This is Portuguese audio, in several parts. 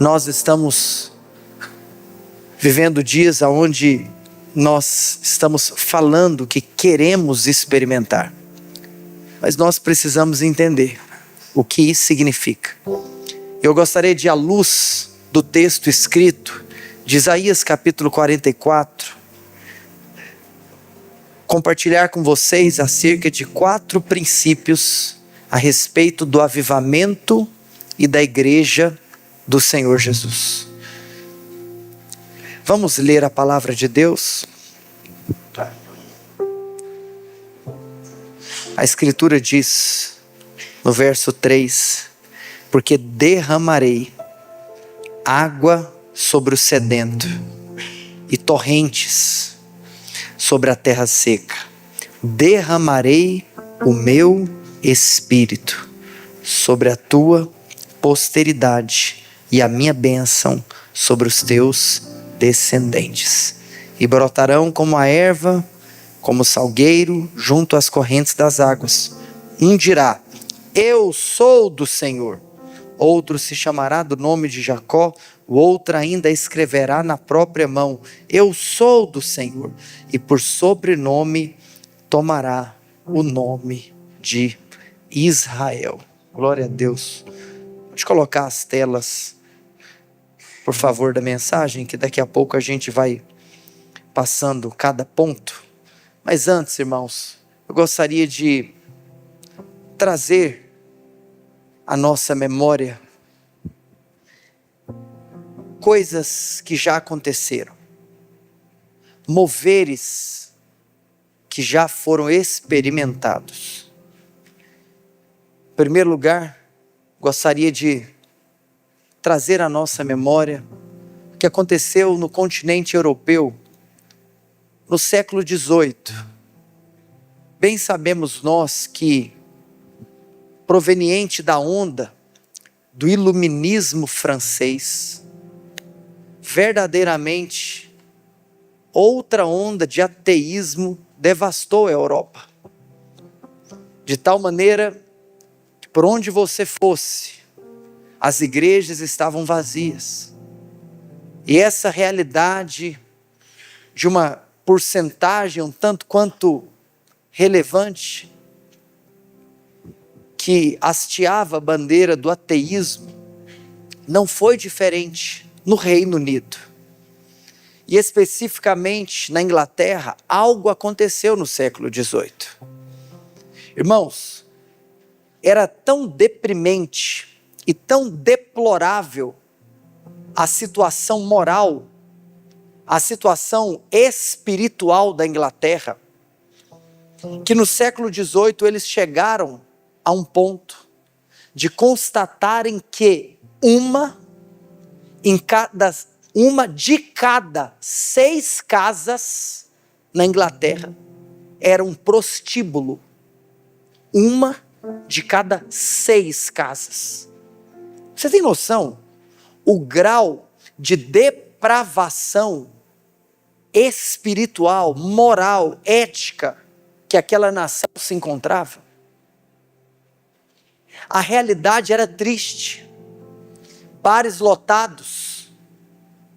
Nós estamos vivendo dias onde nós estamos falando que queremos experimentar, mas nós precisamos entender o que isso significa. Eu gostaria de, à luz do texto escrito de Isaías capítulo 44, compartilhar com vocês acerca de 4 princípios a respeito do avivamento e da igreja do Senhor Jesus. Vamos ler a palavra de Deus? A Escritura diz, no verso 3, porque derramarei água sobre o sedento e torrentes sobre a terra seca. Derramarei o meu espírito sobre a tua posteridade e a minha bênção sobre os teus descendentes. E brotarão como a erva, como o salgueiro junto às correntes das águas. Um dirá: eu sou do Senhor. Outro se chamará do nome de Jacó. O outro ainda escreverá na própria mão: eu sou do Senhor. E por sobrenome tomará o nome de Israel. Glória a Deus. Pode colocar as telas, por favor, da mensagem, que daqui a pouco a gente vai passando cada ponto. Mas antes, irmãos, eu gostaria de trazer à nossa memória coisas que já aconteceram, moveres que já foram experimentados. Em primeiro lugar, gostaria de trazer à nossa memória o que aconteceu no continente europeu no século XVIII. Bem sabemos nós que, proveniente da onda do iluminismo francês, verdadeiramente outra onda de ateísmo devastou a Europa, de tal maneira que por onde você fosse, as igrejas estavam vazias. E essa realidade de uma porcentagem um tanto quanto relevante, que hasteava a bandeira do ateísmo, não foi diferente no Reino Unido. E especificamente na Inglaterra, algo aconteceu no século XVIII. Irmãos, era tão deprimente e tão deplorável a situação moral, a situação espiritual da Inglaterra, que no século XVIII eles chegaram a um ponto de constatarem que uma de cada 6 casas na Inglaterra era um prostíbulo. Uma de cada 6 casas. Você tem noção? O grau de depravação espiritual, moral, ética que aquela nação se encontrava? A realidade era triste. Bares lotados,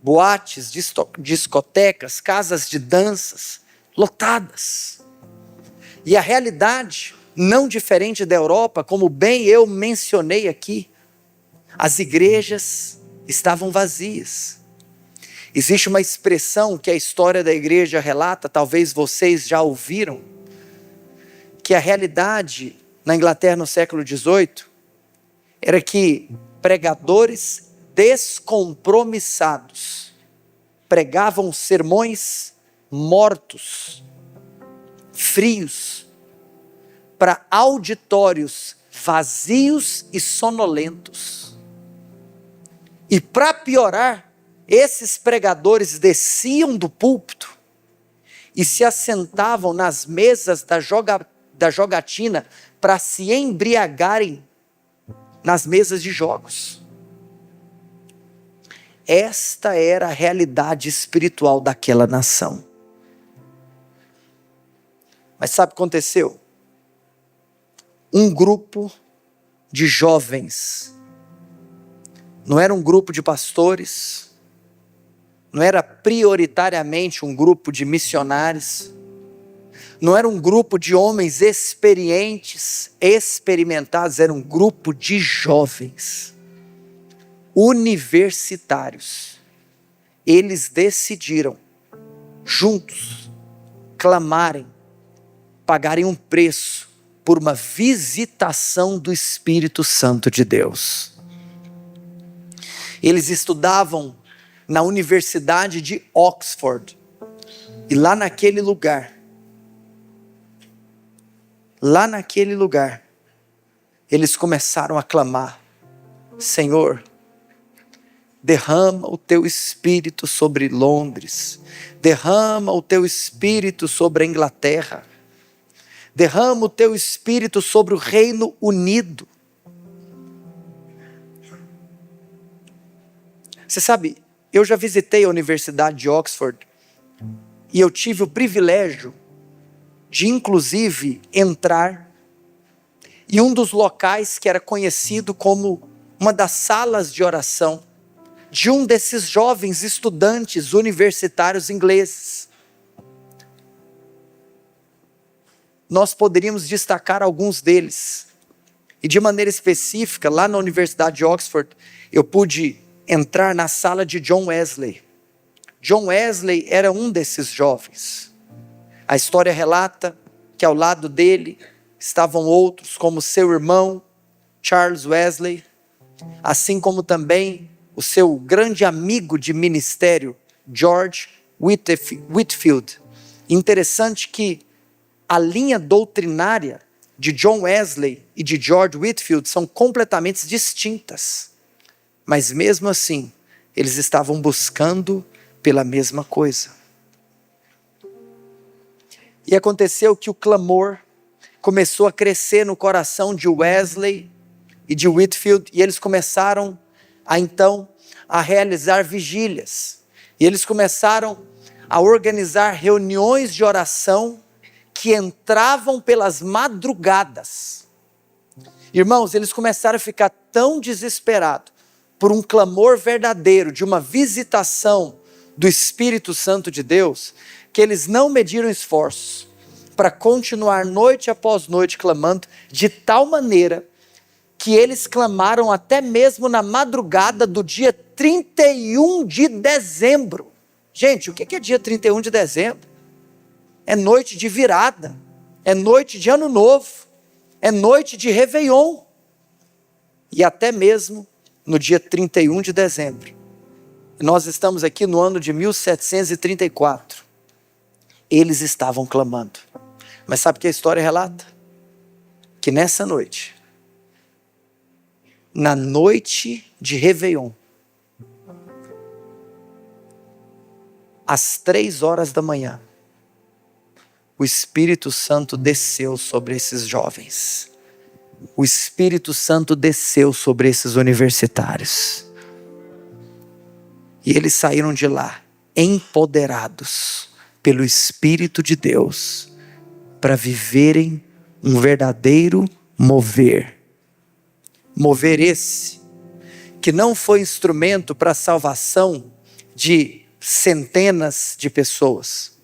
boates, discotecas, casas de danças lotadas. E a realidade, não diferente da Europa, como bem eu mencionei aqui, as igrejas estavam vazias. Existe uma expressão que a história da igreja relata, talvez vocês já ouviram, que a realidade na Inglaterra no século XVIII era que pregadores descompromissados pregavam sermões mortos, frios, para auditórios vazios e sonolentos. E para piorar, esses pregadores desciam do púlpito e se assentavam nas mesas da jogatina para se embriagarem nas mesas de jogos. Esta era a realidade espiritual daquela nação. Mas sabe o que aconteceu? Um grupo de jovens não era um grupo de pastores, não era prioritariamente um grupo de missionários, não era um grupo de homens experientes, experimentados, era um grupo de jovens, universitários. Eles decidiram, juntos, clamarem, pagarem um preço por uma visitação do Espírito Santo de Deus. Eles estudavam na Universidade de Oxford, e lá naquele lugar, eles começaram a clamar: Senhor, derrama o teu Espírito sobre Londres, derrama o teu Espírito sobre a Inglaterra, derrama o teu Espírito sobre o Reino Unido. Você sabe, eu já visitei a Universidade de Oxford, e eu tive o privilégio de inclusive entrar em um dos locais que era conhecido como uma das salas de oração de um desses jovens estudantes universitários ingleses. Nós poderíamos destacar alguns deles, e de maneira específica, lá na Universidade de Oxford, eu pude entrar na sala de John Wesley. John Wesley era um desses jovens. A história relata que ao lado dele estavam outros, como seu irmão, Charles Wesley, assim como também o seu grande amigo de ministério, George Whitefield. Interessante que a linha doutrinária de John Wesley e de George Whitefield são completamente distintas. Mas mesmo assim, eles estavam buscando pela mesma coisa. E aconteceu que o clamor começou a crescer no coração de Wesley e de Whitefield, e eles começaram a realizar vigílias. E eles começaram a organizar reuniões de oração que entravam pelas madrugadas. Irmãos, eles começaram a ficar tão desesperados por um clamor verdadeiro, de uma visitação do Espírito Santo de Deus, que eles não mediram esforços para continuar noite após noite clamando, de tal maneira que eles clamaram até mesmo na madrugada do dia 31 de dezembro. Gente, o que é dia 31 de dezembro? É noite de virada, é noite de ano novo, é noite de Réveillon. E até mesmo no dia 31 de dezembro, nós estamos aqui no ano de 1734, eles estavam clamando. Mas sabe o que a história relata? Que nessa noite, na noite de Réveillon, às 3 horas da manhã, o Espírito Santo desceu sobre esses jovens. O Espírito Santo desceu sobre esses universitários. E eles saíram de lá empoderados pelo Espírito de Deus para viverem um verdadeiro mover. Mover esse que não foi instrumento para a salvação de centenas de pessoas,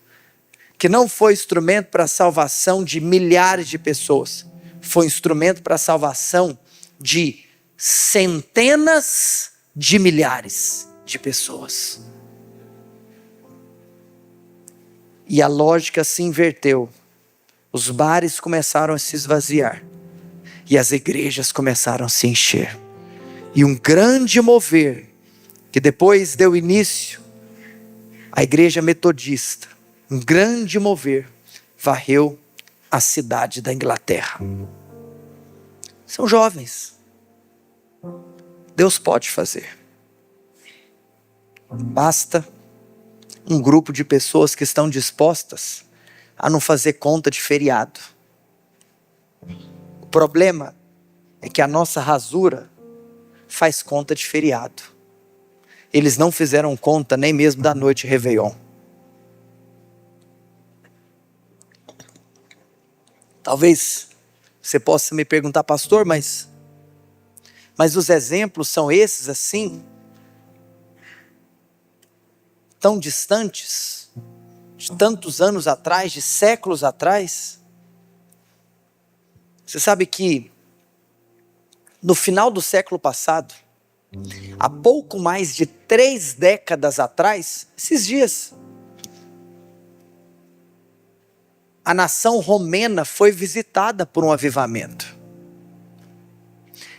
que não foi instrumento para a salvação de milhares de pessoas, foi instrumento para a salvação de centenas de milhares de pessoas. E a lógica se inverteu. Os bares começaram a se esvaziar e as igrejas começaram a se encher. E um grande mover, que depois deu início à igreja metodista, um grande mover, varreu a cidade da Inglaterra. São jovens. Deus pode fazer. Basta um grupo de pessoas que estão dispostas a não fazer conta de feriado. O problema é que a nossa rasura faz conta de feriado. Eles não fizeram conta nem mesmo da noite Réveillon. Talvez você possa me perguntar, pastor, mas Mas os exemplos são esses assim, tão distantes, de tantos anos atrás, de séculos atrás. Você sabe que no final do século passado, há pouco mais de 3 décadas atrás, esses dias, a nação romena foi visitada por um avivamento.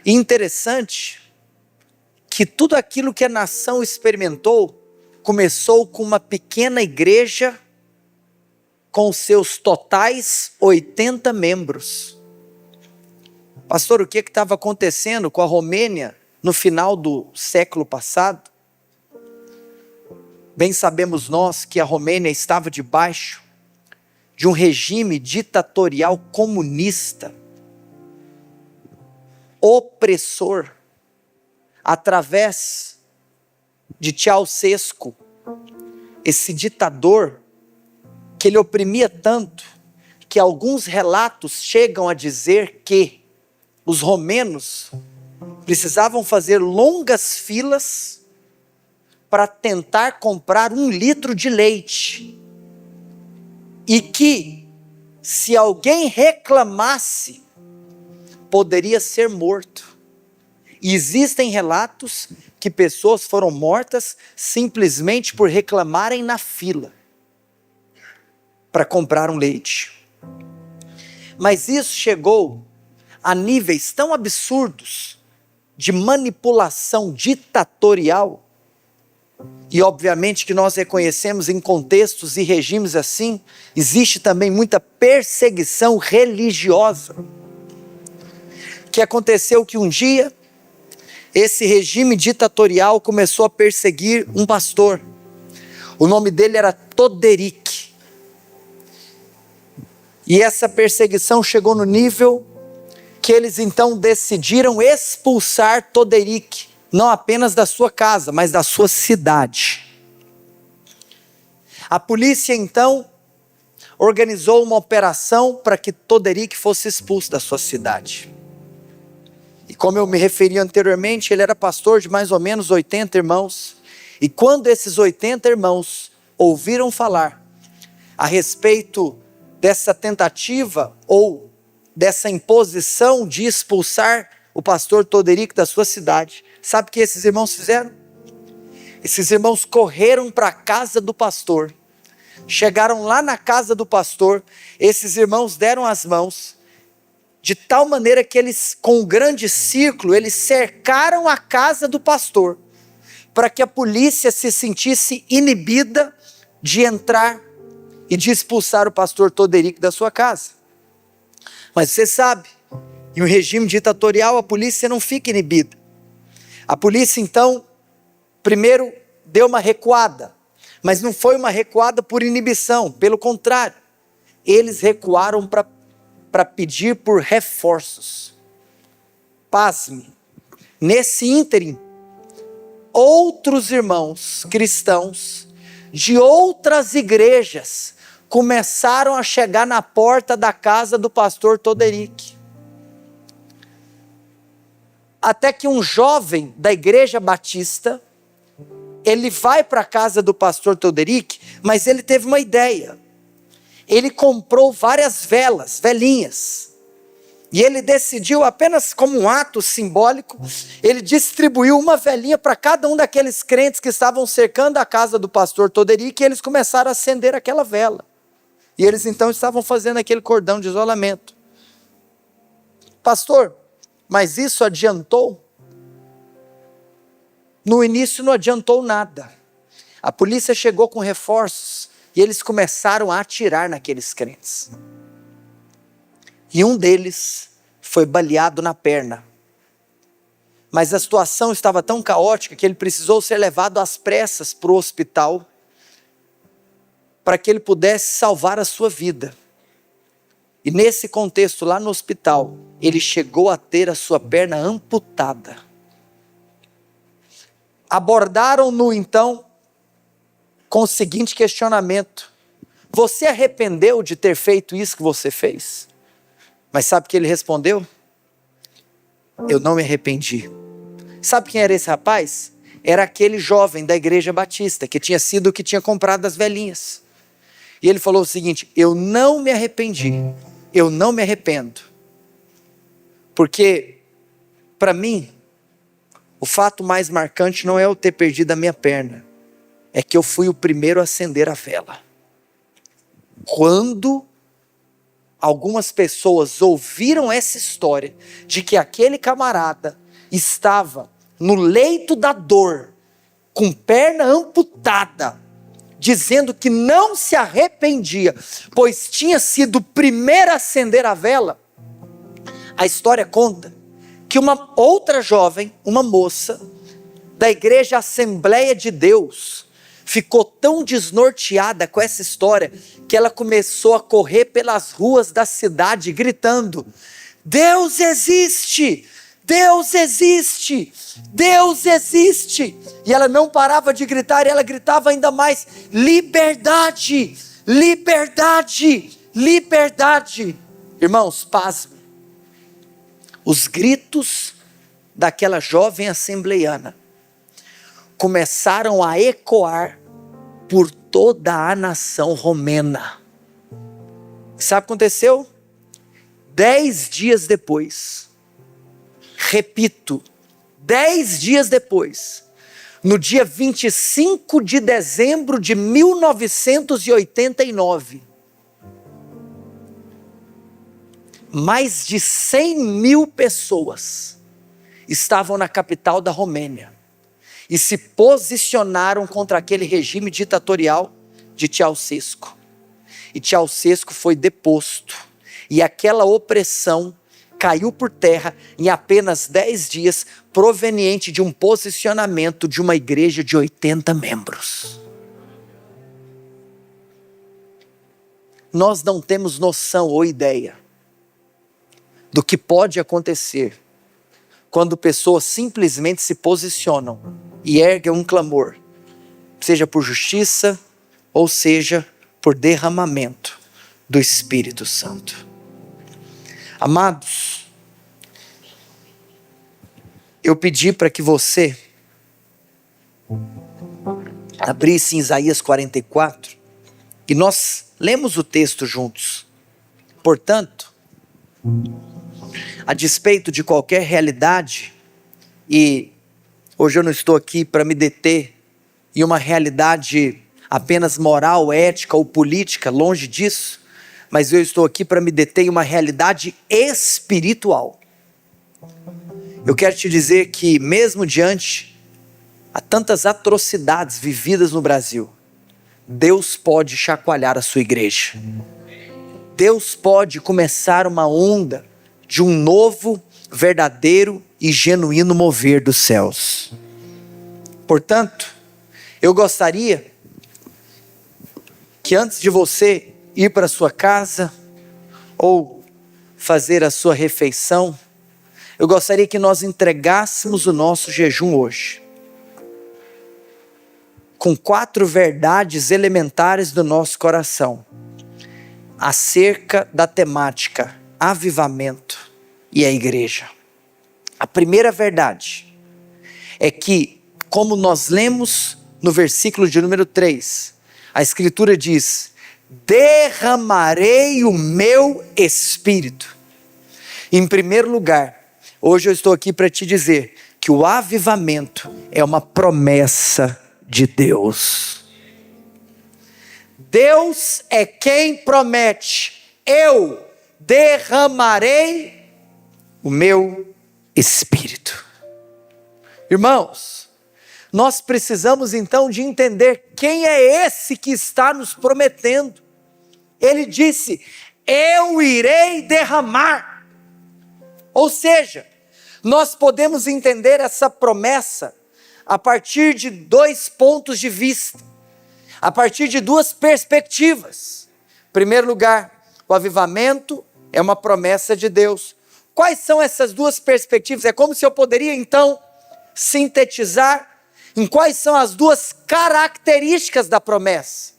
E interessante que tudo aquilo que a nação experimentou começou com uma pequena igreja com seus totais 80 membros. Pastor, o que estava acontecendo com a Romênia no final do século passado? Bem sabemos nós que a Romênia estava debaixo de um regime ditatorial comunista, opressor, através de Ceausescu, esse ditador que ele oprimia tanto, que alguns relatos chegam a dizer que os romenos precisavam fazer longas filas para tentar comprar 1 litro de leite. E que, se alguém reclamasse, poderia ser morto. E existem relatos que pessoas foram mortas simplesmente por reclamarem na fila para comprar um leite. Mas isso chegou a níveis tão absurdos de manipulação ditatorial, e obviamente que nós reconhecemos em contextos e regimes assim, existe também muita perseguição religiosa, que aconteceu que um dia, esse regime ditatorial começou a perseguir um pastor. O nome dele era Toderic. E essa perseguição chegou no nível que eles então decidiram expulsar Toderic, não apenas da sua casa, mas da sua cidade. A polícia então organizou uma operação para que Toderic fosse expulso da sua cidade. E como eu me referi anteriormente, ele era pastor de mais ou menos 80 irmãos. E quando esses 80 irmãos ouviram falar a respeito dessa tentativa ou dessa imposição de expulsar o pastor Toderic da sua cidade, sabe o que esses irmãos fizeram? Esses irmãos correram para a casa do pastor, chegaram lá na casa do pastor, esses irmãos deram as mãos, de tal maneira que eles, com um grande círculo, eles cercaram a casa do pastor, para que a polícia se sentisse inibida de entrar e de expulsar o pastor Toderic da sua casa. Mas você sabe, em um regime ditatorial a polícia não fica inibida. A polícia então, primeiro deu uma recuada, mas não foi uma recuada por inibição, pelo contrário, eles recuaram para pedir por reforços. Pasme, nesse ínterim, outros irmãos cristãos de outras igrejas começaram a chegar na porta da casa do pastor Toderic. Até que um jovem da igreja batista, ele vai para a casa do pastor Toderic, mas ele teve uma ideia. Ele comprou várias velinhas, e ele decidiu, apenas como um ato simbólico, ele distribuiu uma velinha para cada um daqueles crentes que estavam cercando a casa do pastor Toderic, e eles começaram a acender aquela vela. E eles então estavam fazendo aquele cordão de isolamento. Pastor, mas isso adiantou? No início não adiantou nada. A polícia chegou com reforços e eles começaram a atirar naqueles crentes. E um deles foi baleado na perna. Mas a situação estava tão caótica que ele precisou ser levado às pressas para o hospital, para que ele pudesse salvar a sua vida. E nesse contexto, lá no hospital, ele chegou a ter a sua perna amputada. Abordaram-no então com o seguinte questionamento: você arrependeu de ter feito isso que você fez? Mas sabe o que ele respondeu? Eu não me arrependi. Sabe quem era esse rapaz? Era aquele jovem da igreja batista, que tinha sido o que tinha comprado as velhinhas. E ele falou o seguinte: eu não me arrependi, eu não me arrependo. Porque, para mim, o fato mais marcante não é eu ter perdido a minha perna, é que eu fui o primeiro a acender a vela. Quando algumas pessoas ouviram essa história de que aquele camarada estava no leito da dor, com perna amputada, dizendo que não se arrependia, pois tinha sido o primeiro a acender a vela, a história conta que uma outra jovem, uma moça, da igreja Assembleia de Deus, ficou tão desnorteada com essa história, que ela começou a correr pelas ruas da cidade, gritando: Deus existe! Deus existe! Deus existe! E ela não parava de gritar, e ela gritava ainda mais: liberdade! Liberdade! Liberdade! Irmãos, pasmem. Os gritos daquela jovem assembleiana começaram a ecoar por toda a nação romena. Sabe o que aconteceu? 10 dias depois, repito, 10 dias depois, no dia 25 de dezembro de 1989, mais de 100.000 pessoas estavam na capital da Romênia e se posicionaram contra aquele regime ditatorial de Ceausescu. E Ceausescu foi deposto, e aquela opressão caiu por terra em apenas 10 dias, proveniente de um posicionamento de uma igreja de 80 membros. Nós não temos noção ou ideia do que pode acontecer quando pessoas simplesmente se posicionam e erguem um clamor, seja por justiça ou seja por derramamento do Espírito Santo. Amados, eu pedi para que você abrisse em Isaías 44 e nós lemos o texto juntos. Portanto, a despeito de qualquer realidade, e hoje eu não estou aqui para me deter em uma realidade apenas moral, ética ou política, longe disso, mas eu estou aqui para me deter em uma realidade espiritual. Eu quero te dizer que mesmo diante a tantas atrocidades vividas no Brasil, Deus pode chacoalhar a sua igreja. Deus pode começar uma onda de um novo, verdadeiro e genuíno mover dos céus. Portanto, eu gostaria que antes de você ir para a sua casa ou fazer a sua refeição, eu gostaria que nós entregássemos o nosso jejum hoje com 4 verdades elementares do nosso coração acerca da temática avivamento e a igreja. A primeira verdade é que, como nós lemos no versículo de número 3, a Escritura diz: derramarei o meu Espírito. Em primeiro lugar, hoje eu estou aqui para te dizer que o avivamento é uma promessa de Deus. Deus é quem promete: eu derramarei o meu Espírito. Irmãos, nós precisamos então de entender quem é esse que está nos prometendo. Ele disse: eu irei derramar. Ou seja, nós podemos entender essa promessa a partir de 2 pontos de vista, a partir de 2 perspectivas. Em primeiro lugar, o avivamento é uma promessa de Deus. Quais são essas 2 perspectivas? É como se eu poderia então sintetizar em quais são as 2 características da promessa.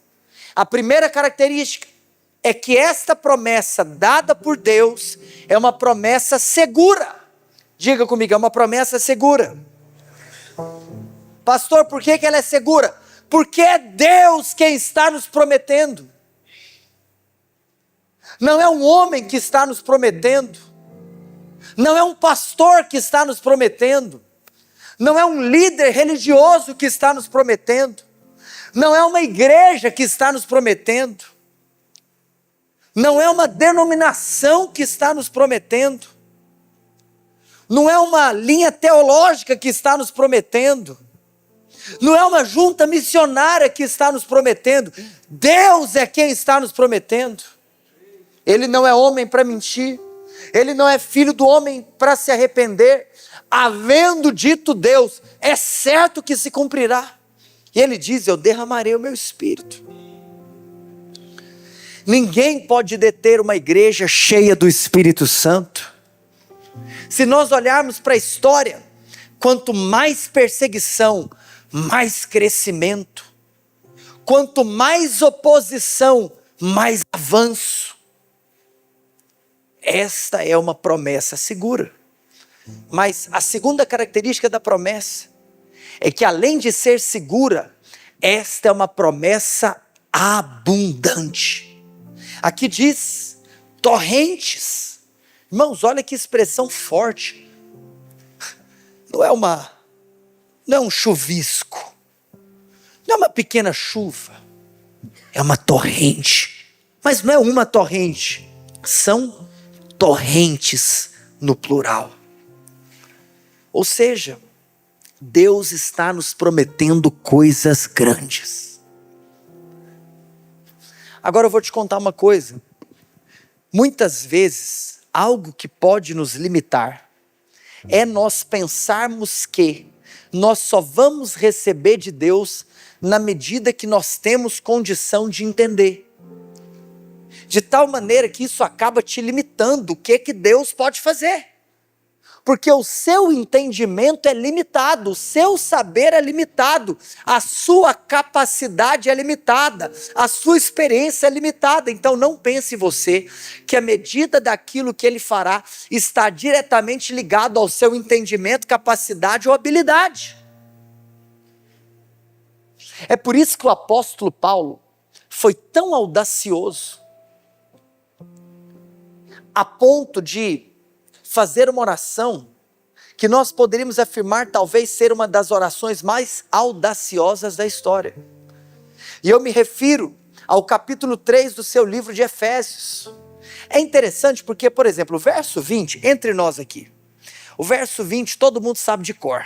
A primeira característica é que esta promessa dada por Deus é uma promessa segura. Diga comigo, é uma promessa segura. Pastor, por que ela é segura? Porque é Deus quem está nos prometendo. Não é um homem que está nos prometendo. Não é um pastor que está nos prometendo. Não é um líder religioso que está nos prometendo. Não é uma igreja que está nos prometendo. Não é uma denominação que está nos prometendo. Não é uma linha teológica que está nos prometendo. Não é uma junta missionária que está nos prometendo. Deus é quem está nos prometendo. Ele não é homem para mentir. Ele não é filho do homem para se arrepender. Havendo dito Deus, é certo que se cumprirá. E ele diz, eu derramarei o meu espírito. Ninguém pode deter uma igreja cheia do Espírito Santo. Se nós olharmos para a história, quanto mais perseguição, mais crescimento. Quanto mais oposição, mais avanço. Esta é uma promessa segura. Mas a segunda característica da promessa é que, além de ser segura, esta é uma promessa abundante. Aqui diz torrentes. Irmãos, olha que expressão forte. Não é um chuvisco. Não é uma pequena chuva. É uma torrente. Mas não é uma torrente. São torrentes no plural. Ou seja, Deus está nos prometendo coisas grandes. Agora eu vou te contar uma coisa. Muitas vezes, algo que pode nos limitar é nós pensarmos que nós só vamos receber de Deus na medida que nós temos condição de entender. De tal maneira que isso acaba te limitando o que Deus pode fazer. Porque o seu entendimento é limitado, o seu saber é limitado, a sua capacidade é limitada, a sua experiência é limitada. Então não pense você que a medida daquilo que Ele fará está diretamente ligado ao seu entendimento, capacidade ou habilidade. É por isso que o apóstolo Paulo foi tão audacioso, a ponto de fazer uma oração que nós poderíamos afirmar talvez ser uma das orações mais audaciosas da história. E eu me refiro ao capítulo 3 do seu livro de Efésios. É interessante porque, por exemplo, o verso 20, entre nós aqui, o verso 20 todo mundo sabe de cor.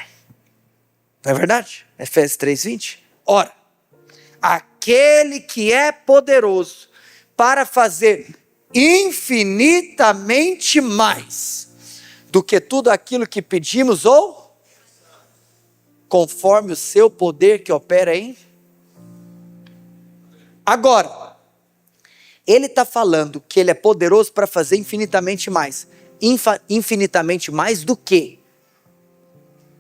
Não é verdade? Efésios 3:20. Ora, aquele que é poderoso para fazer infinitamente mais do que tudo aquilo que pedimos ou conforme o seu poder que opera em. Agora, ele está falando que ele é poderoso para fazer infinitamente mais. Infinitamente mais do que?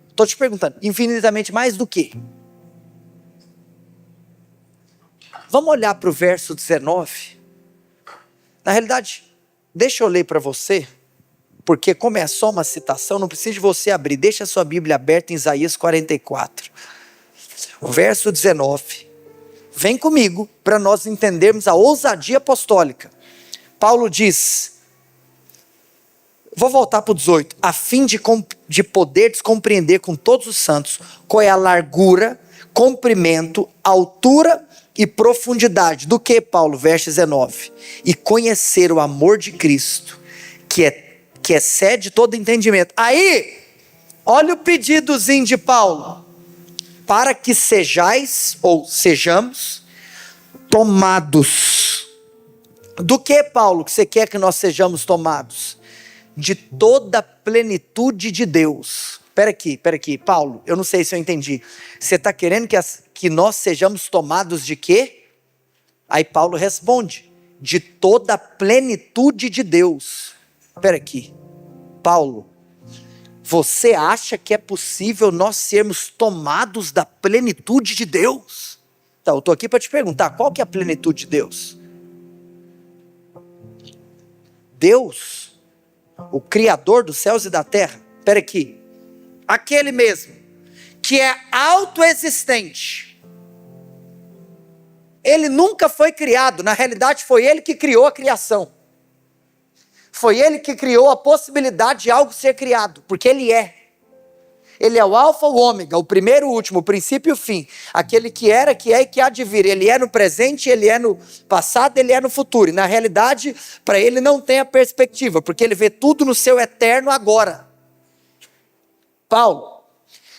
Estou te perguntando, infinitamente mais do que? Vamos olhar para o verso 19. Na realidade, deixa eu ler para você, porque como é só uma citação, não precisa de você abrir, deixa a sua Bíblia aberta em Isaías 44. O verso 19. Vem comigo para nós entendermos a ousadia apostólica. Paulo diz, vou voltar para o 18, a fim de poderes compreender com todos os santos qual é a largura, comprimento, altura e profundidade. Do que, Paulo? Verso 19. E conhecer o amor de Cristo, que excede todo entendimento. Aí, olha o pedidozinho de Paulo. Para que sejais, ou sejamos, tomados. Do que, Paulo, que você quer que nós sejamos tomados? De toda a plenitude de Deus. Espera aqui, Paulo, eu não sei se eu entendi. Você está querendo que nós sejamos tomados de quê? Aí Paulo responde, de toda a plenitude de Deus. Espera aqui, Paulo, você acha que é possível nós sermos tomados da plenitude de Deus? Então, eu estou aqui para te perguntar, qual que é a plenitude de Deus? Deus, o Criador dos céus e da terra, espera aqui, aquele mesmo, que é autoexistente. Ele nunca foi criado, na realidade foi ele que criou a criação. Foi ele que criou a possibilidade de algo ser criado, porque ele é. Ele é o alfa, o ômega, o primeiro, o último, o princípio e o fim. Aquele que era, que é e que há de vir. Ele é no presente, ele é no passado, ele é no futuro. E na realidade, para ele não tem a perspectiva, porque ele vê tudo no seu eterno agora. Paulo,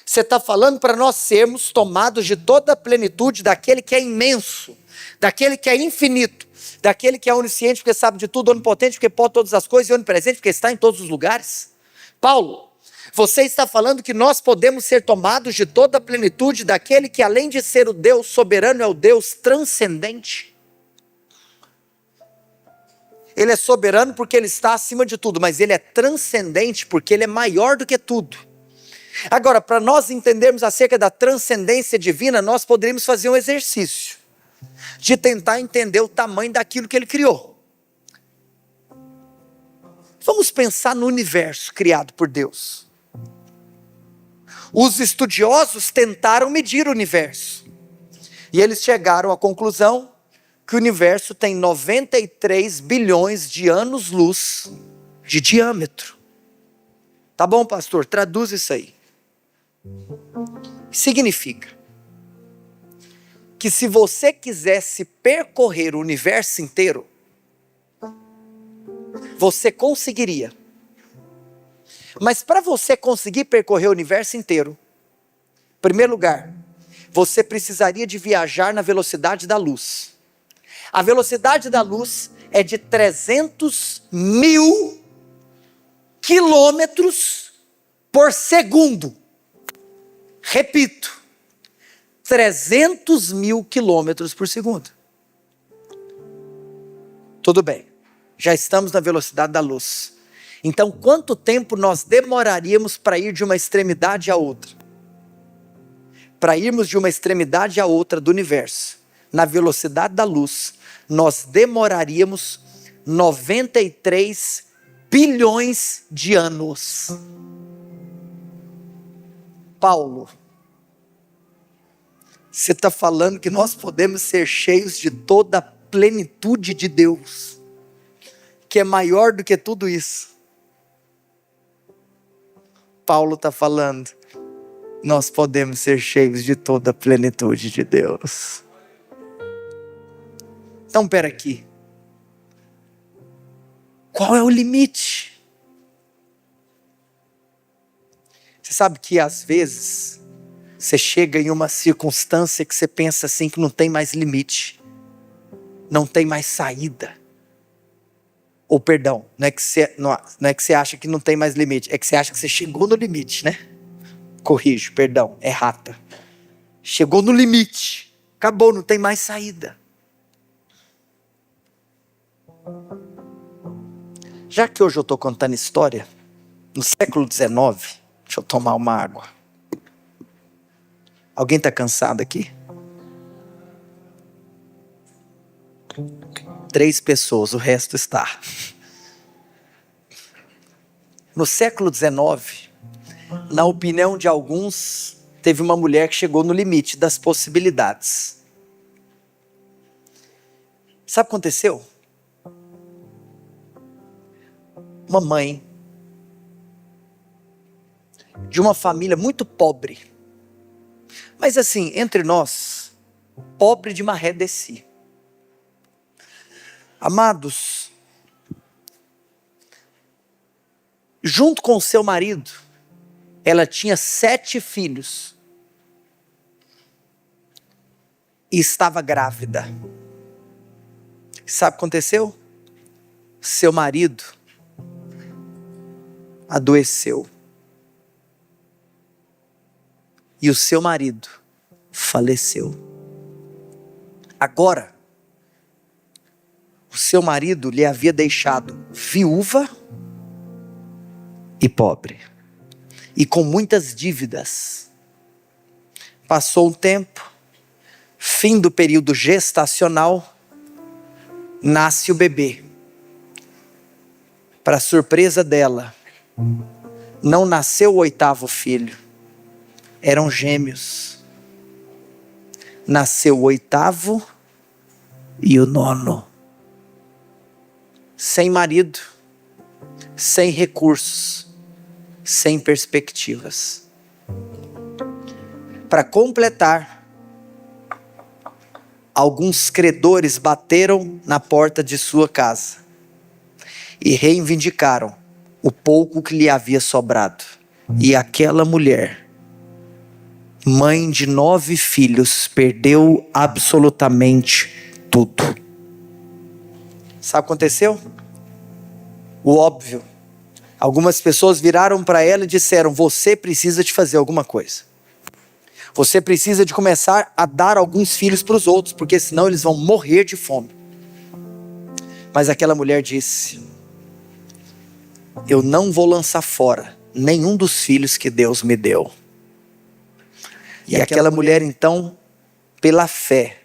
você está falando para nós sermos tomados de toda a plenitude daquele que é imenso, daquele que é infinito, daquele que é onisciente, porque sabe de tudo, onipotente, porque pode todas as coisas, e onipresente, porque está em todos os lugares. Paulo, você está falando que nós podemos ser tomados de toda a plenitude daquele que, além de ser o Deus soberano, é o Deus transcendente. Ele é soberano porque ele está acima de tudo, mas ele é transcendente porque ele é maior do que tudo. Agora, para nós entendermos acerca da transcendência divina, nós poderíamos fazer um exercício de tentar entender o tamanho daquilo que ele criou. Vamos pensar no universo criado por Deus. Os estudiosos tentaram medir o universo. E eles chegaram à conclusão que o universo tem 93 bilhões de anos-luz de diâmetro. Tá bom, pastor? Traduz isso aí. Significa que se você quisesse percorrer o universo inteiro, você conseguiria. Mas para você conseguir percorrer o universo inteiro, em primeiro lugar, você precisaria de viajar na velocidade da luz. A velocidade da luz é de 300 mil quilômetros por segundo. Repito, 300 mil quilômetros por segundo. Tudo bem, já estamos na velocidade da luz. Então, quanto tempo nós demoraríamos para ir de uma extremidade a outra? Para irmos de uma extremidade a outra do universo, na velocidade da luz, nós demoraríamos 93 bilhões de anos. Paulo, você está falando que nós podemos ser cheios de toda a plenitude de Deus, que é maior do que tudo isso. Paulo está falando, nós podemos ser cheios de toda a plenitude de Deus. Então, espera aqui. Qual é o limite? Você sabe que às vezes você chega em uma circunstância que você pensa assim que não tem mais limite, não tem mais saída. Ou perdão, não é que você acha que não tem mais limite, é que você acha que você chegou no limite, né? Corrijo, perdão, errata. Chegou no limite, acabou, não tem mais saída. Já que hoje eu estou contando história, no século XIX, deixa eu tomar uma água. Alguém está cansado aqui? 3 pessoas, o resto está. No século XIX, na opinião de alguns, teve uma mulher que chegou no limite das possibilidades. Sabe o que aconteceu? Uma mãe de uma família muito pobre, mas assim, entre nós, pobre de maré de si. Amados, junto com o seu marido, ela tinha 7 filhos e estava grávida. Sabe o que aconteceu? Seu marido adoeceu. E o seu marido faleceu. Agora, o seu marido lhe havia deixado viúva e pobre, e com muitas dívidas. Passou um tempo, fim do período gestacional, nasce o bebê. Para surpresa dela, não nasceu o 8º filho, eram gêmeos. Nasceu o 8º e o 9º. Sem marido, sem recursos, sem perspectivas. Para completar, alguns credores bateram na porta de sua casa e reivindicaram o pouco que lhe havia sobrado. E aquela mulher, mãe de 9 filhos, perdeu absolutamente tudo. Sabe o que aconteceu? O óbvio. Algumas pessoas viraram para ela e disseram: você precisa de fazer alguma coisa. Você precisa de começar a dar alguns filhos para os outros, porque senão eles vão morrer de fome. Mas aquela mulher disse: eu não vou lançar fora nenhum dos filhos que Deus me deu. E aquela mulher então, pela fé,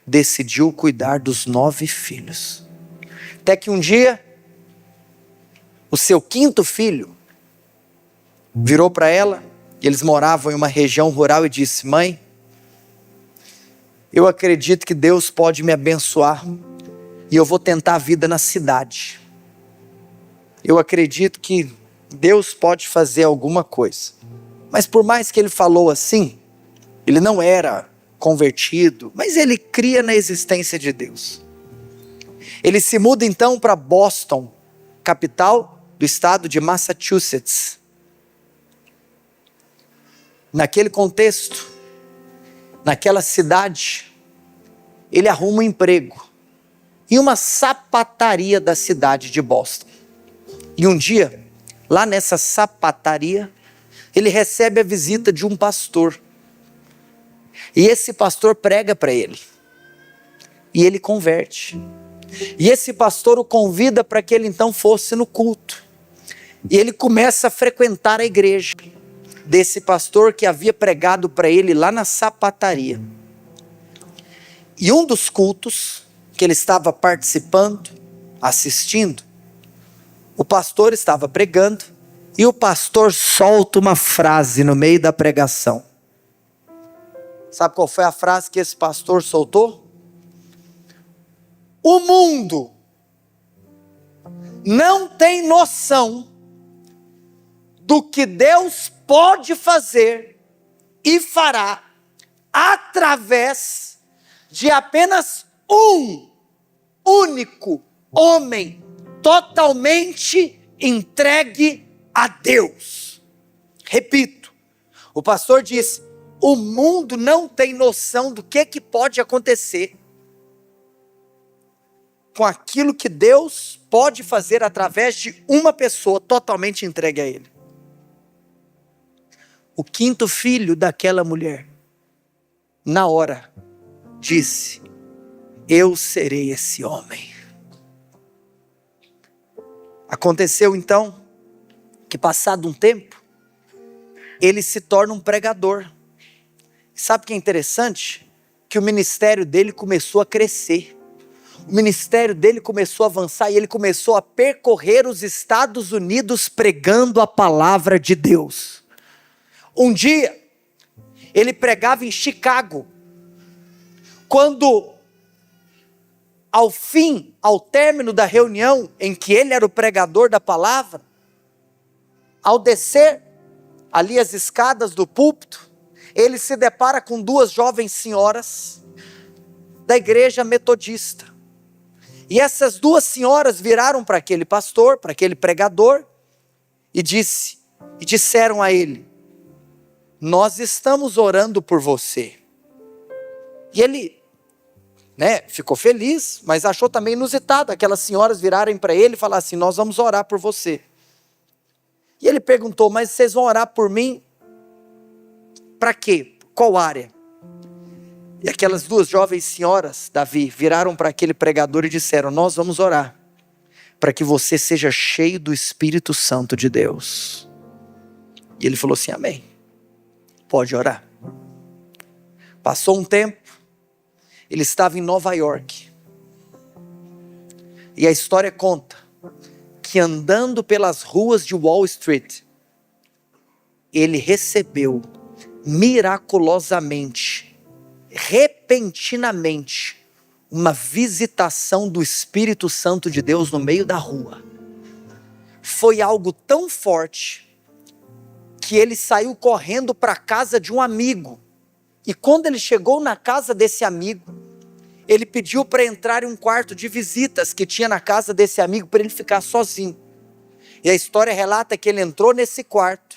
decidiu cuidar dos 9 filhos. Até que um dia, o seu 5º filho virou para ela, e eles moravam em uma região rural, e disse: mãe, eu acredito que Deus pode me abençoar, e eu vou tentar a vida na cidade. Eu acredito que Deus pode fazer alguma coisa. Mas por mais que ele falou assim, ele não era convertido, mas ele cria na existência de Deus. Ele se muda então para Boston, capital do estado de Massachusetts. Naquele contexto, naquela cidade, ele arruma um emprego em uma sapataria da cidade de Boston. E um dia, lá nessa sapataria, ele recebe a visita de um pastor. E esse pastor prega para ele. E ele converte. E esse pastor o convida para que ele então fosse no culto. E ele começa a frequentar a igreja desse pastor que havia pregado para ele lá na sapataria. E um dos cultos que ele estava participando, assistindo, o pastor estava pregando e o pastor solta uma frase no meio da pregação. Sabe qual foi a frase que esse pastor soltou? O mundo não tem noção do que Deus pode fazer e fará através de apenas um único homem totalmente entregue a Deus. Repito, o pastor disse: o mundo não tem noção do que pode acontecer com aquilo que Deus pode fazer através de uma pessoa totalmente entregue a Ele. O 5º filho daquela mulher, na hora, disse: eu serei esse homem. Aconteceu então que, passado um tempo, ele se torna um pregador. Sabe o que é interessante? Que o ministério dele começou a crescer. O ministério dele começou a avançar e ele começou a percorrer os Estados Unidos pregando a palavra de Deus. Um dia, ele pregava em Chicago. Quando, ao término da reunião em que ele era o pregador da palavra, ao descer ali as escadas do púlpito, ele se depara com 2 jovens senhoras da igreja metodista. E essas 2 senhoras viraram para aquele pastor, para aquele pregador, e disseram a ele: nós estamos orando por você. E ele, ficou feliz, mas achou também inusitado aquelas senhoras virarem para ele e falar assim: nós vamos orar por você. E ele perguntou: mas vocês vão orar por mim? Para quê? Qual área? E aquelas 2 jovens senhoras, Davi, viraram para aquele pregador e disseram: nós vamos orar para que você seja cheio do Espírito Santo de Deus. E ele falou assim: amém, pode orar. Passou um tempo, ele estava em Nova York. E a história conta que, andando pelas ruas de Wall Street, ele recebeu miraculosamente, repentinamente, uma visitação do Espírito Santo de Deus no meio da rua. Foi algo tão forte que ele saiu correndo para a casa de um amigo. E quando ele chegou na casa desse amigo, ele pediu para entrar em um quarto de visitas que tinha na casa desse amigo para ele ficar sozinho. E a história relata que ele entrou nesse quarto,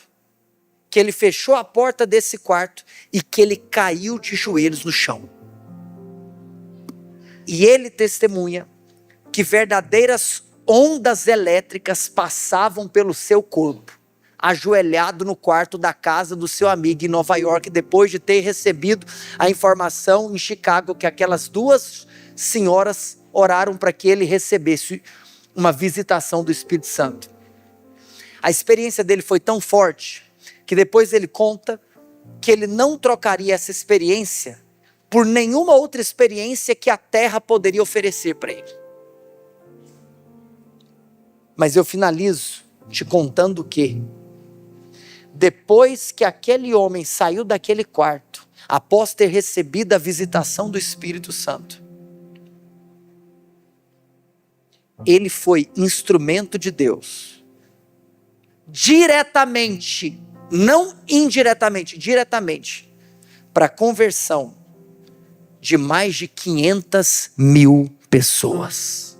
que ele fechou a porta desse quarto e que ele caiu de joelhos no chão. E ele testemunha que verdadeiras ondas elétricas passavam pelo seu corpo, ajoelhado no quarto da casa do seu amigo em Nova York, depois de ter recebido a informação em Chicago que aquelas duas senhoras oraram para que ele recebesse uma visitação do Espírito Santo. A experiência dele foi tão forte que depois ele conta que ele não trocaria essa experiência por nenhuma outra experiência que a terra poderia oferecer para ele. Mas eu finalizo te contando que, depois que aquele homem saiu daquele quarto, após ter recebido a visitação do Espírito Santo, ele foi instrumento de Deus, diretamente, não indiretamente, diretamente, para a conversão de mais de 500 mil pessoas.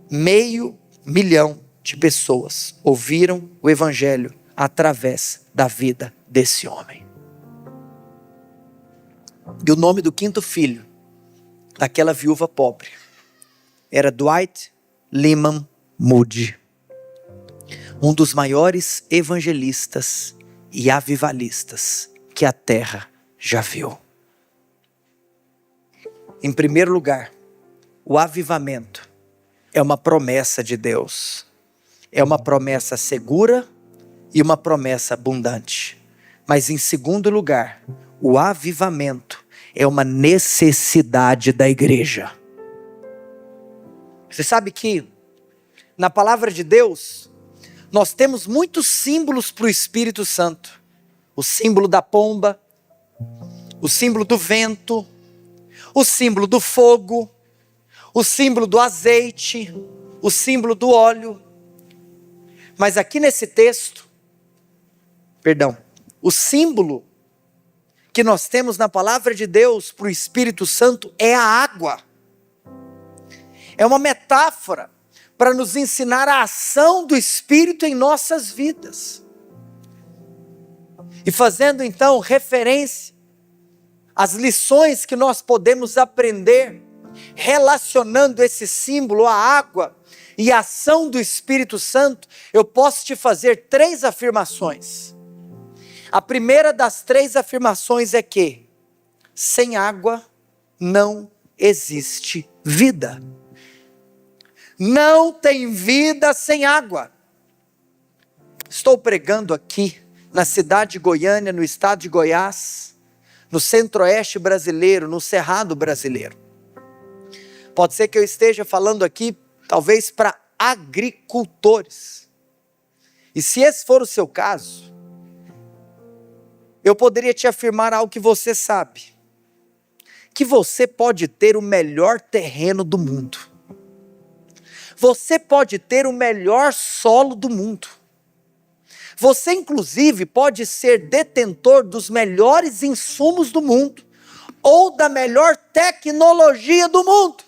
500 mil de pessoas ouviram o Evangelho através da vida desse homem. E o nome do quinto filho daquela viúva pobre era Dwight Lyman Moody, um dos maiores evangelistas e avivalistas que a terra já viu. Em primeiro lugar, o avivamento é uma promessa de Deus. É uma promessa segura e uma promessa abundante. Mas em segundo lugar, o avivamento é uma necessidade da igreja. Você sabe que na palavra de Deus, nós temos muitos símbolos para o Espírito Santo. O símbolo da pomba, o símbolo do vento, o símbolo do fogo, o símbolo do azeite, o símbolo do óleo. Mas aqui nesse texto, o símbolo que nós temos na palavra de Deus para o Espírito Santo é a água. É uma metáfora para nos ensinar a ação do Espírito em nossas vidas. E fazendo então referência às lições que nós podemos aprender, relacionando esse símbolo à água e a ação do Espírito Santo, eu posso te fazer 3 afirmações. A primeira das 3 afirmações é que sem água não existe vida. Não tem vida sem água. Estou pregando aqui na cidade de Goiânia, no estado de Goiás, no centro-oeste brasileiro, no Cerrado brasileiro. Pode ser que eu esteja falando aqui, talvez para agricultores. E se esse for o seu caso, eu poderia te afirmar algo que você sabe. Que você pode ter o melhor terreno do mundo. Você pode ter o melhor solo do mundo. Você, inclusive, pode ser detentor dos melhores insumos do mundo, ou da melhor tecnologia do mundo.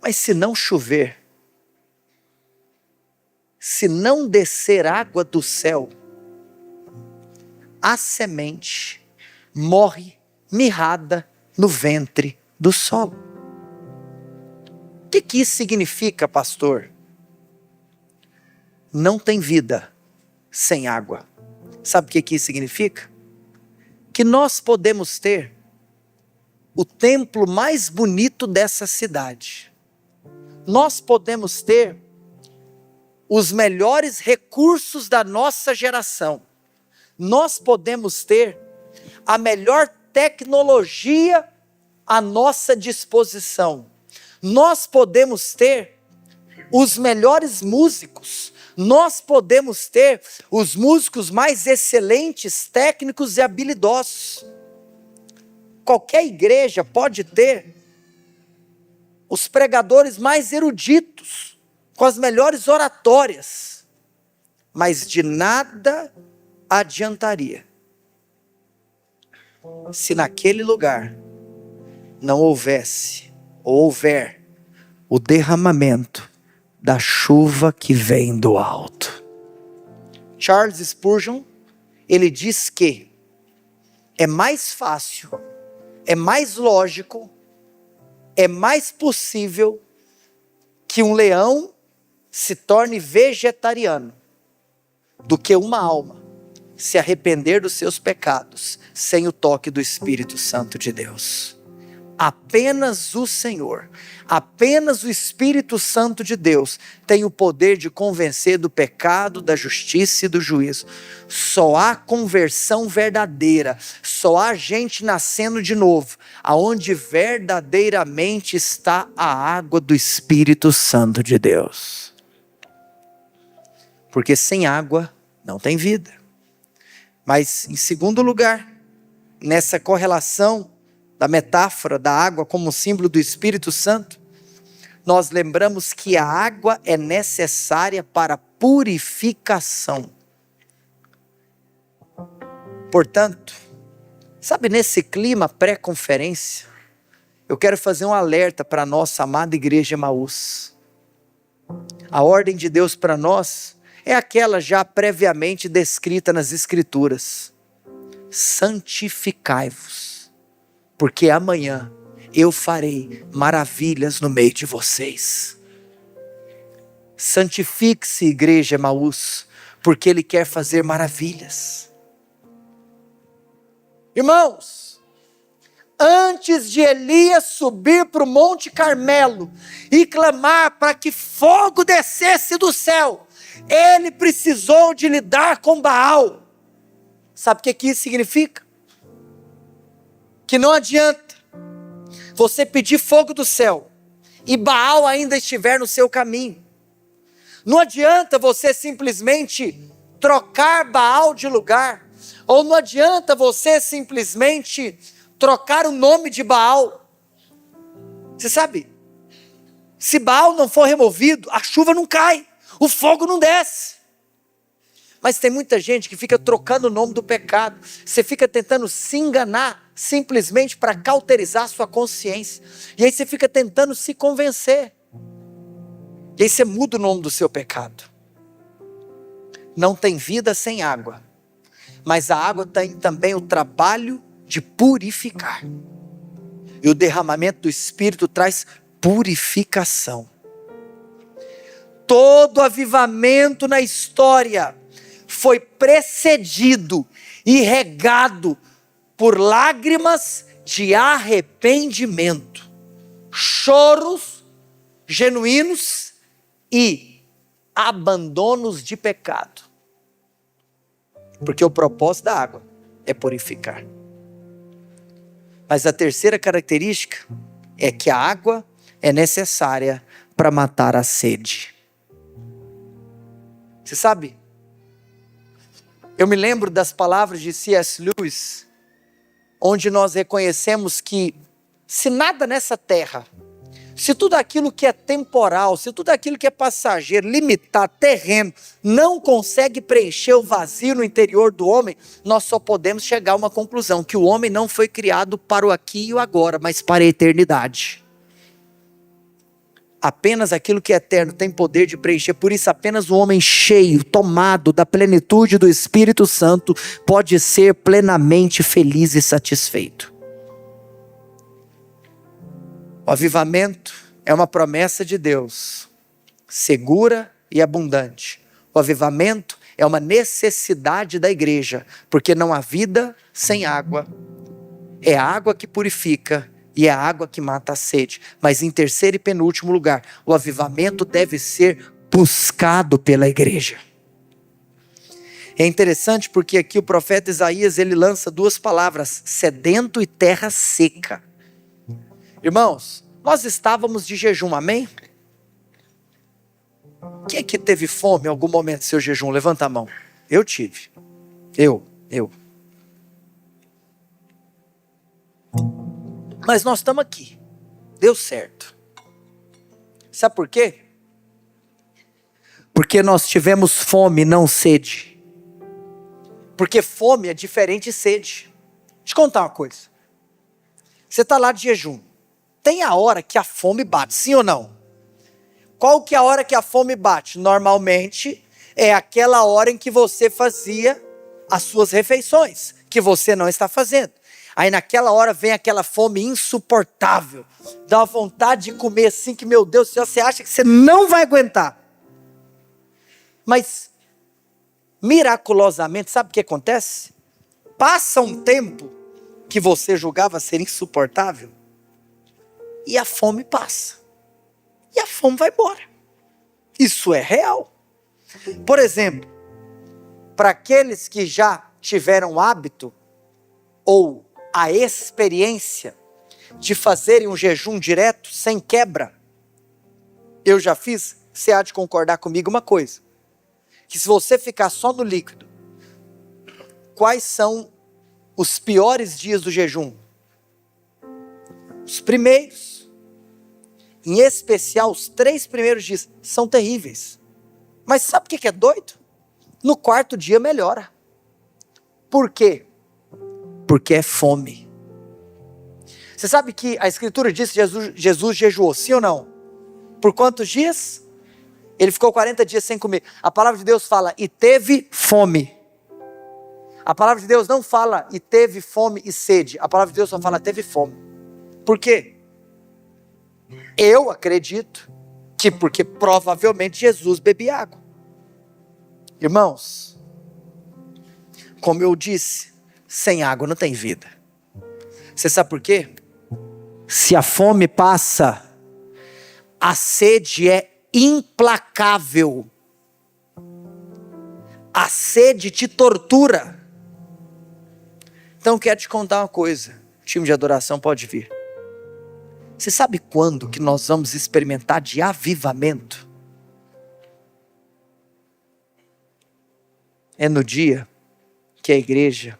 Mas se não chover, se não descer água do céu, a semente morre mirrada no ventre do solo. O que isso significa, pastor? Não tem vida sem água. Sabe o que isso significa? Que nós podemos ter o templo mais bonito dessa cidade. Nós podemos ter os melhores recursos da nossa geração. Nós podemos ter a melhor tecnologia à nossa disposição. Nós podemos ter os melhores músicos. Nós podemos ter os músicos mais excelentes, técnicos e habilidosos. Qualquer igreja pode ter os pregadores mais eruditos, com as melhores oratórias, mas de nada adiantaria se naquele lugar não houvesse ou houver o derramamento da chuva que vem do alto. Charles Spurgeon, ele diz que é mais fácil, é mais lógico, é mais possível que um leão se torne vegetariano do que uma alma se arrepender dos seus pecados sem o toque do Espírito Santo de Deus. Apenas o Senhor, apenas o Espírito Santo de Deus tem o poder de convencer do pecado, da justiça e do juízo. Só há conversão verdadeira, só há gente nascendo de novo, aonde verdadeiramente está a água do Espírito Santo de Deus. Porque sem água não tem vida. Mas em segundo lugar, nessa correlação da metáfora da água como símbolo do Espírito Santo, nós lembramos que a água é necessária para purificação. Portanto, sabe, nesse clima pré-conferência, eu quero fazer um alerta para a nossa amada igreja Emaús. A ordem de Deus para nós é aquela já previamente descrita nas Escrituras. Santificai-vos, porque amanhã eu farei maravilhas no meio de vocês. Santifique-se, igreja Emaús, porque Ele quer fazer maravilhas. Irmãos, antes de Elias subir para o Monte Carmelo e clamar para que fogo descesse do céu, ele precisou de lidar com Baal. Sabe o que isso significa? Que não adianta você pedir fogo do céu e Baal ainda estiver no seu caminho. Não adianta você simplesmente trocar Baal de lugar, ou não adianta você simplesmente trocar o nome de Baal. Você sabe, se Baal não for removido, a chuva não cai, o fogo não desce. Mas tem muita gente que fica trocando o nome do pecado. Você fica tentando se enganar simplesmente para cauterizar sua consciência. E aí você fica tentando se convencer. E aí você muda o nome do seu pecado. Não tem vida sem água. Mas a água tem também o trabalho de purificar. E o derramamento do Espírito traz purificação. Todo avivamento na história foi precedido e regado por lágrimas de arrependimento, choros genuínos e abandonos de pecado. Porque o propósito da água é purificar. Mas a terceira característica é que a água é necessária para matar a sede. Você sabe? Eu me lembro das palavras de C.S. Lewis, onde nós reconhecemos que se nada nessa terra, se tudo aquilo que é temporal, se tudo aquilo que é passageiro, limitado, terreno, não consegue preencher o vazio no interior do homem, nós só podemos chegar a uma conclusão, que o homem não foi criado para o aqui e o agora, mas para a eternidade. Apenas aquilo que é eterno tem poder de preencher, por isso apenas um homem cheio, tomado da plenitude do Espírito Santo, pode ser plenamente feliz e satisfeito. O avivamento é uma promessa de Deus, segura e abundante. O avivamento é uma necessidade da igreja, porque não há vida sem água. É a água que purifica e é a água que mata a sede. Mas em terceiro e penúltimo lugar, o avivamento deve ser buscado pela igreja. É interessante porque aqui o profeta Isaías, ele lança duas palavras, sedento e terra seca. Irmãos, nós estávamos de jejum, amém? Quem é que teve fome em algum momento do seu jejum? Levanta a mão. Eu tive. Eu. Mas nós estamos aqui. Deu certo. Sabe por quê? Porque nós tivemos fome, não sede. Porque fome é diferente de sede. Deixa eu te contar uma coisa. Você está lá de jejum. Tem a hora que a fome bate, sim ou não? Qual que é a hora que a fome bate? Normalmente é aquela hora em que você fazia as suas refeições, que você não está fazendo. Aí naquela hora vem aquela fome insuportável. Dá uma vontade de comer assim que, meu Deus do céu, você acha que você não vai aguentar. Mas, miraculosamente, sabe o que acontece? Passa um tempo que você julgava ser insuportável e a fome passa. E a fome vai embora. Isso é real. Por exemplo, para aqueles que já tiveram o hábito ou a experiência de fazerem um jejum direto, sem quebra, eu já fiz, você há de concordar comigo uma coisa, que se você ficar só no líquido, quais são os piores dias do jejum? Os primeiros, em especial os 3 primeiros dias, são terríveis. Mas sabe o que é doido? No 4º dia melhora. Por quê? Porque é fome. Você sabe que a Escritura diz que Jesus jejuou, sim ou não? Por quantos dias? Ele ficou 40 dias sem comer. A palavra de Deus fala, e teve fome. A palavra de Deus não fala, e teve fome e sede. A palavra de Deus só fala, teve fome. Por quê? Eu acredito que porque provavelmente Jesus bebia água. Irmãos, como eu disse, sem água não tem vida. Você sabe por quê? Se a fome passa, a sede é implacável. A sede te tortura. Então eu quero te contar uma coisa. O time de adoração pode vir. Você sabe quando que nós vamos experimentar de avivamento? É no dia que a igreja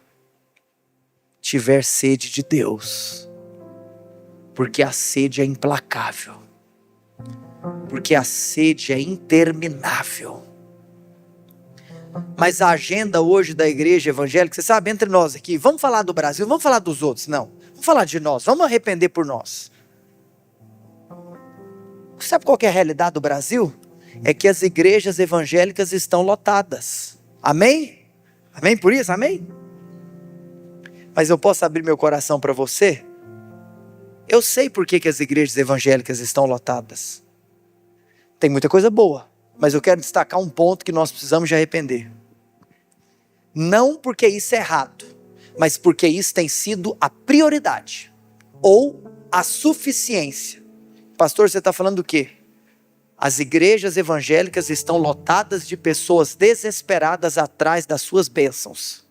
tiver sede de Deus. Porque a sede é implacável. Porque a sede é interminável. Mas a agenda hoje da igreja evangélica, você sabe, entre nós aqui, vamos falar do Brasil, vamos falar dos outros, não. Vamos falar de nós, vamos arrepender por nós. Sabe qual que é a realidade do Brasil? É que as igrejas evangélicas estão lotadas. Amém? Amém por isso? Amém? Mas eu posso abrir meu coração para você? Eu sei por que as igrejas evangélicas estão lotadas. Tem muita coisa boa, mas eu quero destacar um ponto que nós precisamos de arrepender. Não porque isso é errado, mas porque isso tem sido a prioridade, ou a suficiência. Pastor, você está falando do quê? As igrejas evangélicas estão lotadas de pessoas desesperadas atrás das suas bênçãos.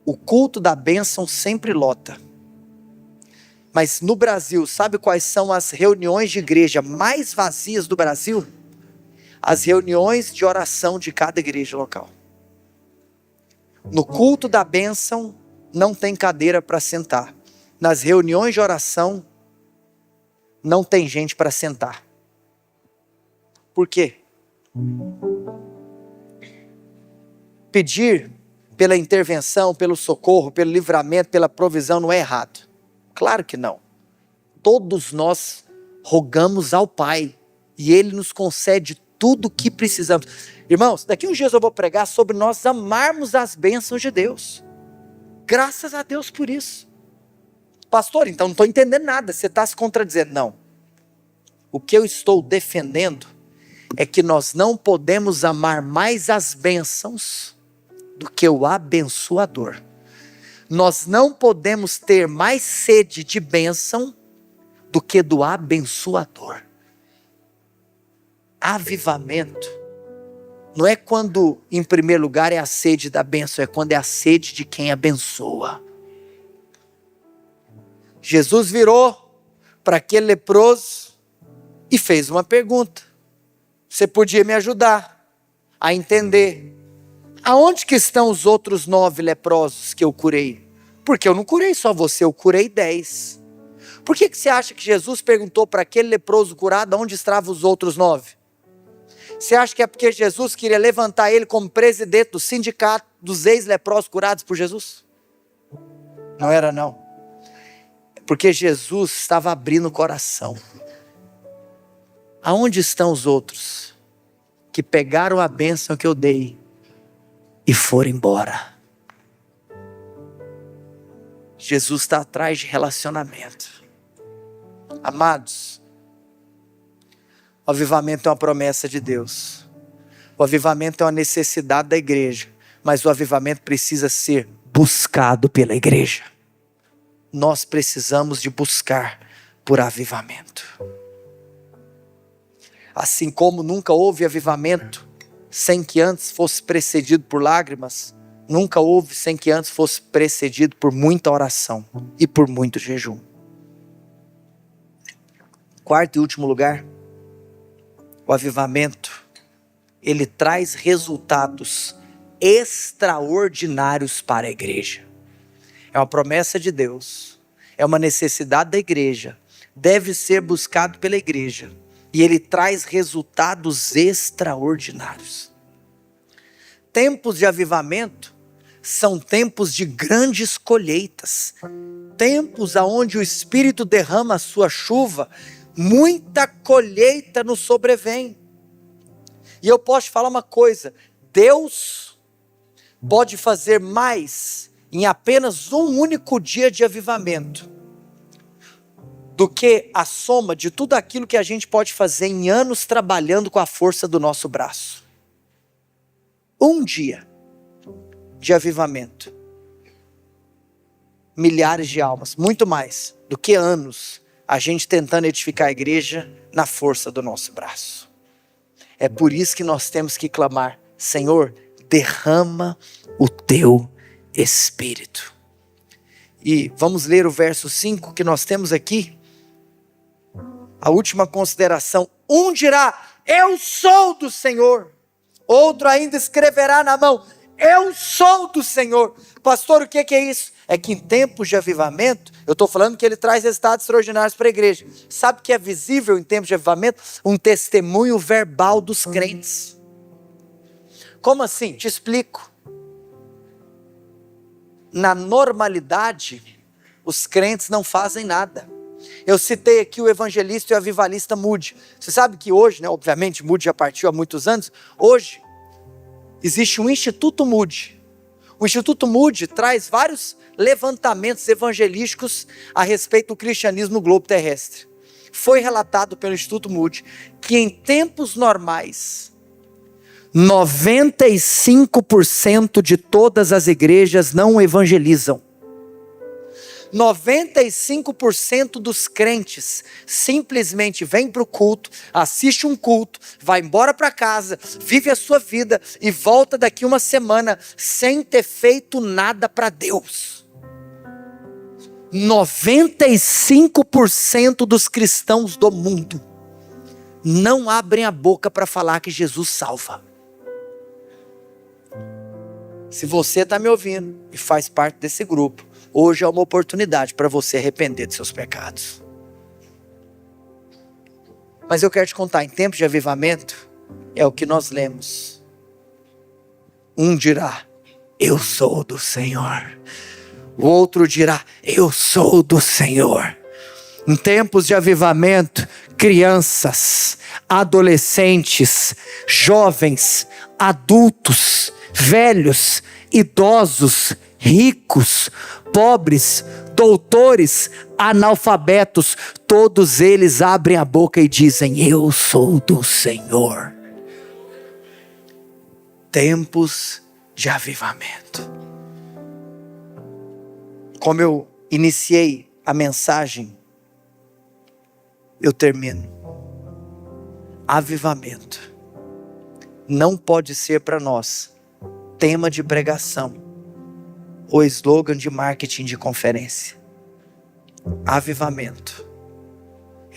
O culto da bênção sempre lota. Mas no Brasil, sabe quais são as reuniões de igreja mais vazias do Brasil? As reuniões de oração de cada igreja local. No culto da bênção, não tem cadeira para sentar. Nas reuniões de oração, não tem gente para sentar. Por quê? Pedir pela intervenção, pelo socorro, pelo livramento, pela provisão não é errado. Claro que não. Todos nós rogamos ao Pai e Ele nos concede tudo o que precisamos. Irmãos, daqui uns dias eu vou pregar sobre nós amarmos as bênçãos de Deus. Graças a Deus por isso. Pastor, então não estou entendendo nada, você está se contradizendo. Não. O que eu estou defendendo é que nós não podemos amar mais as bênçãos do que o abençoador. Nós não podemos ter mais sede de bênção do que do abençoador. Avivamento não é quando, em primeiro lugar, é a sede da bênção, é quando é a sede de quem abençoa. Jesus virou para aquele leproso e fez uma pergunta. Você podia me ajudar a entender. Aonde que estão os outros 9 leprosos que eu curei? Porque eu não curei só você, eu curei 10. Por que você acha que Jesus perguntou para aquele leproso curado onde estavam os outros 9? Você acha que é porque Jesus queria levantar ele como presidente do sindicato dos ex-leprosos curados por Jesus? Não era não. Porque Jesus estava abrindo o coração. Aonde estão os outros que pegaram a bênção que eu dei e foram embora? Jesus está atrás de relacionamento. Amados, o avivamento é uma promessa de Deus. O avivamento é uma necessidade da igreja. Mas o avivamento precisa ser buscado pela igreja. Nós precisamos de buscar por avivamento. Assim como nunca houve avivamento sem que antes fosse precedido por lágrimas, nunca houve sem que antes fosse precedido por muita oração e por muito jejum. Quarto e último lugar, o avivamento, ele traz resultados extraordinários para a igreja. É uma promessa de Deus, é uma necessidade da igreja, deve ser buscado pela igreja, e ele traz resultados extraordinários. Tempos de avivamento são tempos de grandes colheitas, tempos onde o Espírito derrama a sua chuva, muita colheita nos sobrevém. E eu posso te falar uma coisa, Deus pode fazer mais em apenas um único dia de avivamento do que a soma de tudo aquilo que a gente pode fazer em anos trabalhando com a força do nosso braço. Um dia de avivamento, milhares de almas, muito mais do que anos a gente tentando edificar a igreja na força do nosso braço. É por isso que nós temos que clamar: Senhor, derrama o teu Espírito. E vamos ler o verso 5 que nós temos aqui. A última consideração: um dirá, eu sou do Senhor. Outro ainda escreverá na mão, eu sou do Senhor. Pastor, o que é isso? É que em tempos de avivamento, eu estou falando que ele traz resultados extraordinários para a igreja. Sabe o que é visível em tempos de avivamento? Um testemunho verbal dos crentes. Como assim? Te explico. Na normalidade, os crentes não fazem nada. Eu citei aqui o evangelista e o avivalista Moody. Você sabe que hoje, obviamente Moody já partiu há muitos anos, hoje existe um Instituto Moody. O Instituto Moody traz vários levantamentos evangelísticos a respeito do cristianismo no globo terrestre. Foi relatado pelo Instituto Moody que em tempos normais, 95% de todas as igrejas não evangelizam. 95% dos crentes simplesmente vem para o culto, assiste um culto, vai embora para casa, vive a sua vida e volta daqui uma semana sem ter feito nada para Deus. 95% dos cristãos do mundo não abrem a boca para falar que Jesus salva. Se você está me ouvindo e faz parte desse grupo, hoje é uma oportunidade para você arrepender de seus pecados. Mas eu quero te contar, em tempos de avivamento, é o que nós lemos. Um dirá, eu sou do Senhor. O outro dirá, eu sou do Senhor. Em tempos de avivamento, crianças, adolescentes, jovens, adultos, velhos, idosos, ricos, pobres, doutores, analfabetos, todos eles abrem a boca e dizem, eu sou do Senhor. Tempos de avivamento. Como eu iniciei a mensagem, eu termino. Avivamento não pode ser para nós tema de pregação ou slogan de marketing de conferência. Avivamento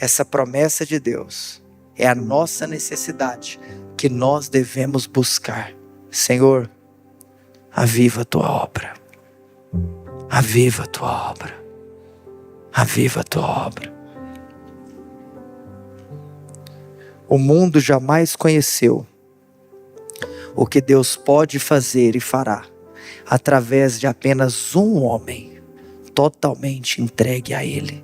essa promessa de Deus é a nossa necessidade que nós devemos buscar. Senhor, aviva a tua obra. Aviva a tua obra. Aviva a tua obra. O mundo jamais conheceu o que Deus pode fazer e fará através de apenas um homem totalmente entregue a Ele.